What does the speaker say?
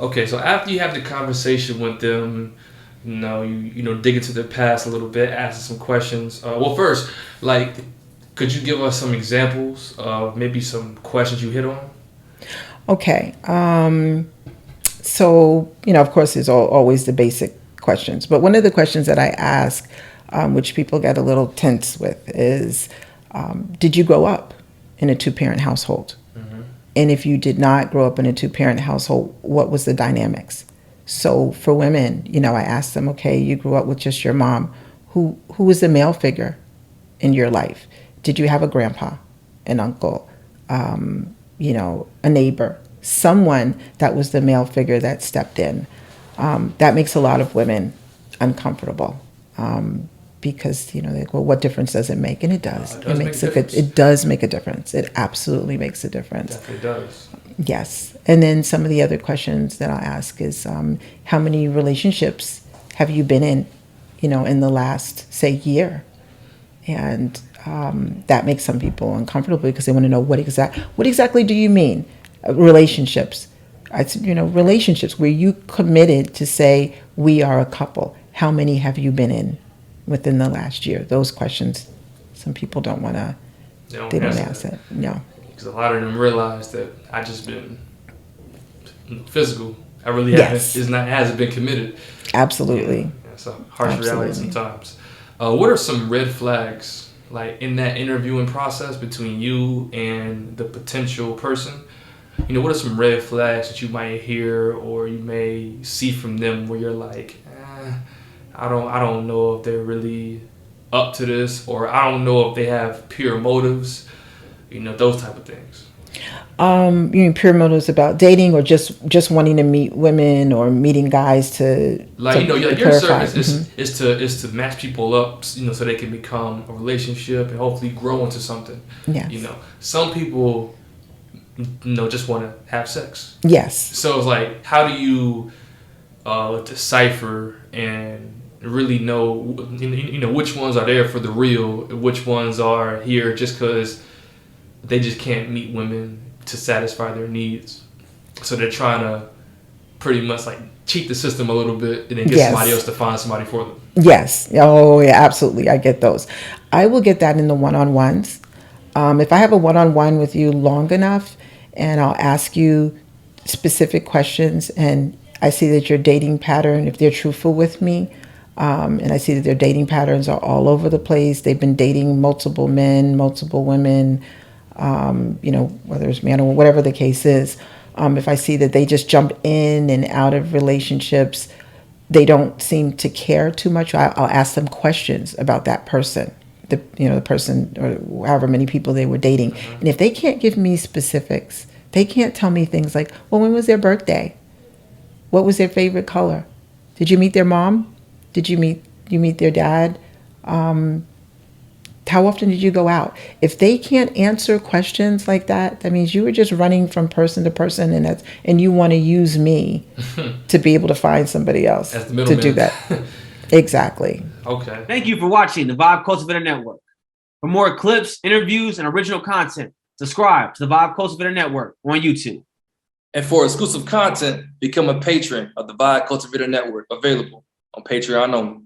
Okay, so after you have the conversation with them, you dig into their past a little bit, ask them some questions. Well, first, like, could you give us some examples of maybe some questions you hit on? Okay. So, of course, there's always the basic questions. But one of the questions that I ask, which people get a little tense with, is did you grow up in a two-parent household? Hmm. And if you did not grow up in a two-parent household, what was the dynamics? So for women, I ask them, okay, you grew up with just your mom. Who was the male figure in your life? Did you have a grandpa, an uncle, a neighbor, someone that was the male figure that stepped in? That makes a lot of women uncomfortable because they go, "What difference does it make?" And it does. It It does make a makes a good. difference. It does make a difference. It absolutely makes a difference. Definitely does. Yes. And then some of the other questions that I'll ask is, how many relationships have you been in the last, say, year? And that makes some people uncomfortable because they want to know what exactly do you mean relationships? Relationships where you committed to say we are a couple. How many have you been in within the last year? Those questions, some people don't want to. They don't They don't answer ask that it. No, because a lot of them realize that I just been physical. I really haven't. yes, It's not hasn't been committed. Yeah, absolutely, it's a harsh reality absolutely. sometimes. What are some red flags like in that interviewing process between you and the potential person? What are some red flags that you might hear or you may see from them where you're like, I don't know if they're really up to this, or I don't know if they have pure motives. Those type of things. You mean pure motives about dating, or just wanting to meet women or meeting guys to Like to, to like your clarify? service is to match people up, so they can become a relationship and hopefully grow into something. Yes, Some people, just want to have sex. yes, So it's like, how do you decipher and really know, which ones are there for the real, which ones are here just because they just can't meet women to satisfy their needs. So they're trying to pretty much like cheat the system a little bit and then get somebody else yes, to find somebody for them. yes. Oh, yeah, absolutely. I get those. I will get that in the one-on-ones. If I have a one-on-one with you long enough, and I'll ask you specific questions, and I see that your dating pattern, if they're truthful with me, and I see that their dating patterns are all over the place. They've been dating multiple men, multiple women, whether it's man or whatever the case is. If I see that they just jump in and out of relationships, they don't seem to care too much. I'll ask them questions about that person, the person or however many people they were dating. Uh-huh. And if they can't give me specifics, they can't tell me things like, well, when was their birthday? What was their favorite color? Did you meet their mom? Did you meet their dad? Um, how often did you go out? If they can't answer questions like that, that means you were just running from person to person, and you want to use me to be able to find somebody else As the to do middleman. that. Exactly. Okay. Thank you for watching the Vibe Cultivator Network. For more clips, interviews, and original content, subscribe to the Vibe Cultivator Network on YouTube. And for exclusive content, become a patron of the Vibe Cultivator Network, available on Patreon only.